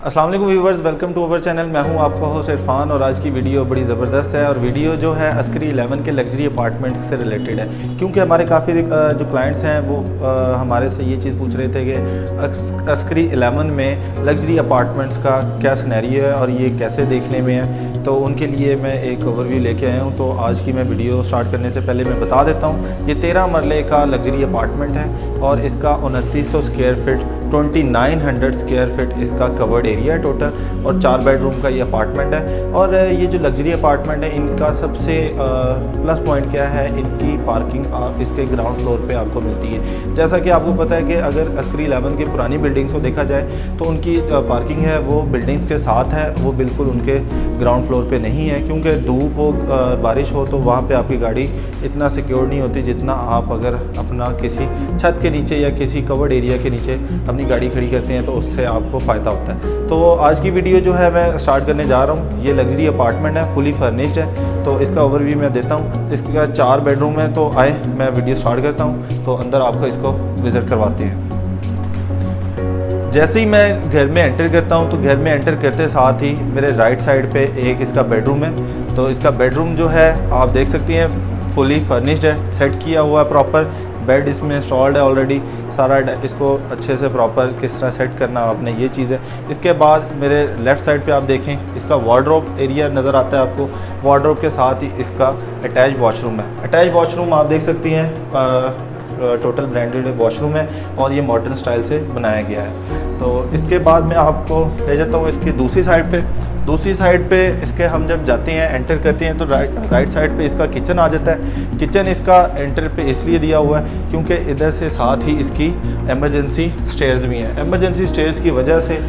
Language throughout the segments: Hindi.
अस्सलाम वालेकुम viewers, welcome to our channel. मैं हूं आपका होस्ट इरफान और आज की वीडियो बड़ी ज़बरदस्त है। और वीडियो जो है अस्करी 11 के लग्जरी अपार्टमेंट्स से रिलेटेड है, क्योंकि हमारे काफ़ी जो क्लाइंट्स हैं वो हमारे से ये चीज़ पूछ रहे थे कि अस्करी 11 में लग्जरी अपार्टमेंट्स का क्या सिनेरियो है और ये कैसे देखने में है। तो उनके लिए मैं एक ओवरव्यू लेके आया हूँ। तो आज की मैं वीडियो स्टार्ट करने से पहले मैं बता देता हूँ, ये 13 मरले का लग्जरी अपार्टमेंट है और इसका 2900 स्क्वायर फीट 2900 स्क्वायर फीट इसका कवर्ड एरिया है टोटल, और 4 बेडरूम का ये अपार्टमेंट है। और ये जो लग्जरी अपार्टमेंट है इनका सबसे प्लस पॉइंट क्या है, इनकी पार्किंग इसके ग्राउंड फ्लोर पे आपको मिलती है। जैसा कि आपको पता है कि अगर अस्करी 11 की पुरानी बिल्डिंग्स को देखा जाए तो उनकी पार्किंग है वो बिल्डिंग्स के साथ है, वो बिल्कुल उनके ग्राउंड फ्लोर पे नहीं है, क्योंकि धूप हो बारिश हो तो वहाँ पे आपकी गाड़ी इतना सिक्योर नहीं होती जितना आप अगर अपना किसी छत के नीचे या किसी कवर्ड एरिया के नीचे अपनी गाड़ी खड़ी करते हैं तो उससे आपको फ़ायदा होता है। तो आज की वीडियो जो है मैं स्टार्ट करने जा रहा हूँ। ये लग्जरी अपार्टमेंट है, फुली फर्निश्ड है, तो इसका ओवरव्यू मैं देता हूँ। इसका 4 बेडरूम है। तो आए मैं वीडियो स्टार्ट करता हूँ, तो अंदर आपको इसको विज़िट करवाते हैं। जैसे ही मैं घर में एंटर करता हूँ तो घर में एंटर करते साथ ही मेरे राइट साइड पे एक इसका बेडरूम है। तो इसका बेडरूम जो है आप देख सकती हैं फुली फर्निश्ड है, सेट किया हुआ है प्रॉपर। बेड इसमें इंस्टॉल्ड है ऑलरेडी सारा, इसको अच्छे से प्रॉपर किस तरह सेट करना आपने ये चीज़ है। इसके बाद मेरे लेफ़्ट साइड पे आप देखें इसका वार्डरोब एरिया नज़र आता है आपको। वार्डरोब के साथ ही इसका अटैच वॉशरूम है। अटैच वॉशरूम आप देख सकती हैं, टोटल ब्रांडेड वॉशरूम है और ये मॉडर्न स्टाइल से बनाया गया है। तो इसके बाद मैं आपको ले जाता हूँ इसकी दूसरी साइड पे। दूसरी साइड पे इसके हम जब जाते हैं एंटर करते हैं तो राइट साइड पे इसका किचन आ जाता है। किचन इसका एंटर पे इसलिए दिया हुआ है क्योंकि इधर से साथ ही इसकी एमरजेंसी स्टेयर्स भी हैं। एमरजेंसी स्टेयर्स की वजह से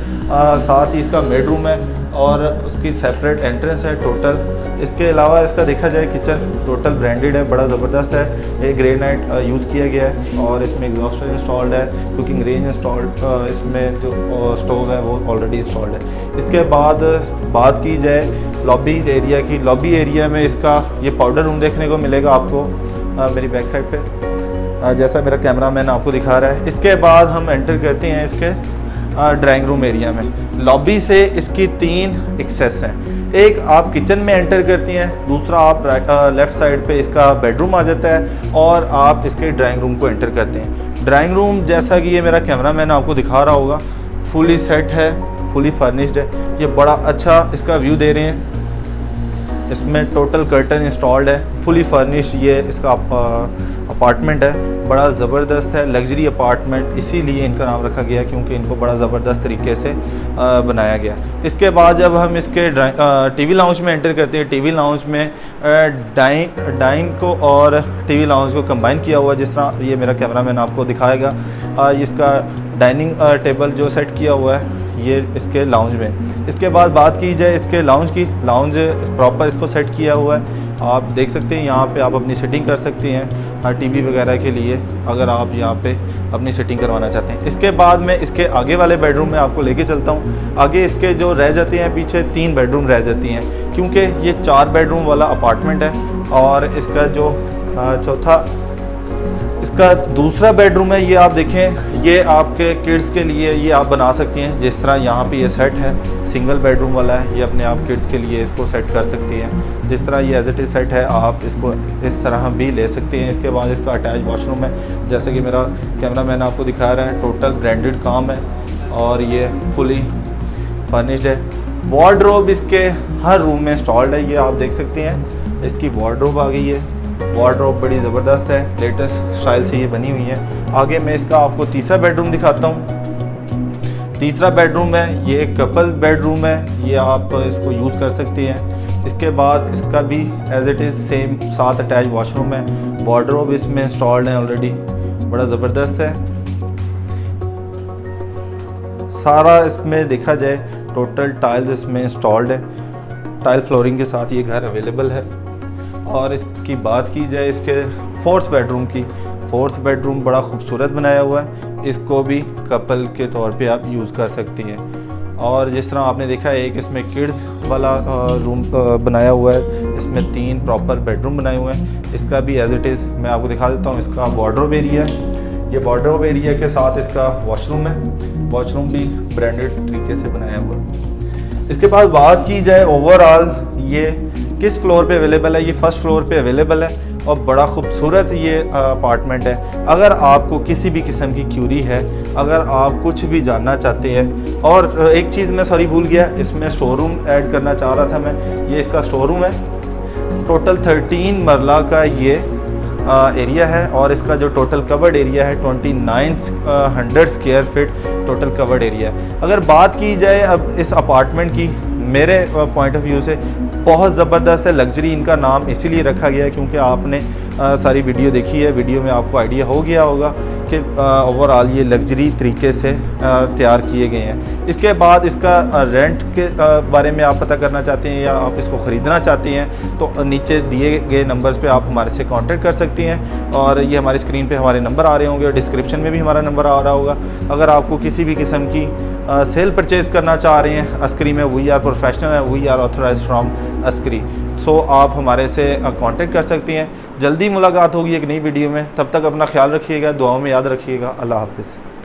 साथ ही इसका बेडरूम है और उसकी सेपरेट एंट्रेंस है टोटल। इसके अलावा इसका देखा जाए किचन टोटल ब्रांडेड है, बड़ा ज़बरदस्त है। एक ग्रेनाइट यूज़ किया गया है और इसमें एग्जॉस्टर इंस्टॉल्ड है, कुकिंग रेंज इंस्टॉल्ड, इसमें जो स्टोव है वो ऑलरेडी इंस्टॉल्ड है। इसके बाद बात की जाए लॉबी एरिया की, लॉबी एरिया में इसका ये पाउडर रूम देखने को मिलेगा आपको मेरी बैक साइड पे, जैसा मेरा कैमरामैन आपको दिखा रहा है। इसके बाद हम एंटर करते हैं इसके ड्राइंग रूम एरिया में। लॉबी से इसकी 3 एक्सेस हैं। एक आप किचन में एंटर करती हैं, दूसरा आप लेफ़्ट साइड पे इसका बेडरूम आ जाता है और आप इसके ड्राइंग रूम को एंटर करते हैं। ड्राइंग रूम जैसा कि ये मेरा कैमरामैन आपको दिखा रहा होगा फुली सेट है, फुली फर्निश्ड है। ये बड़ा अच्छा इसका व्यू दे रहे हैं। इसमें टोटल कर्टन इंस्टॉल्ड है, फुली फर्निश्ड ये इसका अपार्टमेंट है। बड़ा ज़बरदस्त है लग्जरी अपार्टमेंट, इसीलिए इनका नाम रखा गया क्योंकि इनको बड़ा ज़बरदस्त तरीके से बनाया गया। इसके बाद जब हम इसके टीवी लाउंज में एंटर करते हैं, टीवी लाउंज में डाइन को और टीवी लाउंज को कंबाइन किया हुआ, जिस तरह ये मेरा कैमरामैन आपको दिखाएगा। इसका डाइनिंग टेबल जो सेट किया हुआ है ये इसके लाउंज में। इसके बाद बात की जाए इसके लाउंज की, लाउंज प्रॉपर इसको सेट किया हुआ है। आप देख सकते हैं यहाँ पे आप अपनी सेटिंग कर सकती हैं टीवी वगैरह के लिए, अगर आप यहाँ पे अपनी सेटिंग करवाना चाहते हैं। इसके बाद मैं इसके आगे वाले बेडरूम में आपको लेके चलता हूँ। आगे इसके जो रह जाते हैं पीछे 3 बेडरूम रह जाती हैं, क्योंकि ये 4 बेडरूम वाला अपार्टमेंट है। और इसका जो इसका दूसरा बेडरूम है, ये आप देखें, ये आपके किड्स के लिए ये आप बना सकती हैं। जिस तरह यहाँ पे ये सेट है, सिंगल बेडरूम वाला है, ये अपने आप किड्स के लिए इसको सेट कर सकती हैं। जिस तरह ये एज इट इज़ सेट है आप इसको इस तरह भी ले सकते हैं। इसके बाद इसका अटैच वॉशरूम है, जैसे कि मेरा कैमरामैन आपको दिखा रहा है। टोटल ब्रांडेड काम है और ये फुली फर्निश्ड है। वार्डरोब इसके हर रूम में इंस्टॉल्ड है, ये आप देख सकते हैं। इसकी वार्डरोब आ गई है, वार्डरोब बड़ी ज़बरदस्त है, लेटेस्ट स्टाइल से ये बनी हुई है। आगे मैं इसका आपको तीसरा बेडरूम दिखाता हूँ। तीसरा बेडरूम है, ये कपल बेडरूम है, ये आप इसको यूज़ कर सकते हैं। इसके बाद इसका भी as it is same 7 attach washroom है। वार्डरोब इसमें इंस्टॉल्ड है ऑलरेडी, बड़ा ज़बरदस्त है। सारा इसमें देखा जाए टोटल टाइल्स इसमें इंस्टॉल्ड है, टाइल फ्लोरिंग के साथ ये घर अवेलेबल है। और इसकी बात की जाए इसके 4th बेडरूम की, 4th बेडरूम बड़ा खूबसूरत बनाया हुआ है। इसको भी कपल के तौर पे आप यूज़ कर सकती हैं। और जिस तरह आपने देखा है एक इसमें किड्स वाला रूम बनाया हुआ है, इसमें 3 प्रॉपर बेडरूम बनाए हुए हैं। इसका भी एज इट इज़ मैं आपको दिखा देता हूँ। इसका वार्डरोब एरिया है, ये वार्डरोब एरिया के साथ इसका वॉशरूम है। वॉशरूम भी ब्रांडेड तरीके से बनाया हुआ है। इसके बाद बात की जाए ओवरऑल ये किस फ्लोर पे अवेलेबल है, ये फर्स्ट फ्लोर पे अवेलेबल है और बड़ा खूबसूरत ये अपार्टमेंट है। अगर आपको किसी भी किस्म की क्यूरी है, अगर आप कुछ भी जानना चाहते हैं, और एक चीज़ मैं सॉरी भूल गया, इसमें स्टोर रूम ऐड करना चाह रहा था मैं, ये इसका स्टोर रूम है। टोटल 13 मरला का ये एरिया है और इसका जो टोटल कवर्ड एरिया है 2900 square feet total covered area है। अगर बात की जाए अब इस अपार्टमेंट की, मेरे पॉइंट ऑफ व्यू से बहुत ज़बरदस्त है। लग्जरी इनका नाम इसीलिए रखा गया है क्योंकि आपने सारी वीडियो देखी है, वीडियो में आपको आइडिया हो गया होगा कि ओवरऑल ये लग्जरी तरीके से तैयार किए गए हैं। इसके बाद इसका रेंट के बारे में आप पता करना चाहते हैं या आप इसको ख़रीदना चाहते हैं तो नीचे दिए गए नंबर्स पे आप हमारे से कांटेक्ट कर सकती हैं और ये हमारी स्क्रीन पे हमारे नंबर आ रहे होंगे और डिस्क्रिप्शन में भी हमारा नंबर आ रहा होगा। अगर आपको किसी भी किस्म की सेल परचेज़ करना चाह रहे हैं अस्करी में, वी आर प्रोफेशनल है, we are authorized from Askari, so आप हमारे से कांटेक्ट कर सकती हैं। जल्दी मुलाकात होगी एक नई वीडियो में, तब तक अपना ख्याल रखिएगा, दुआओं में याद रखिएगा। अल्लाह हाफ़िज़।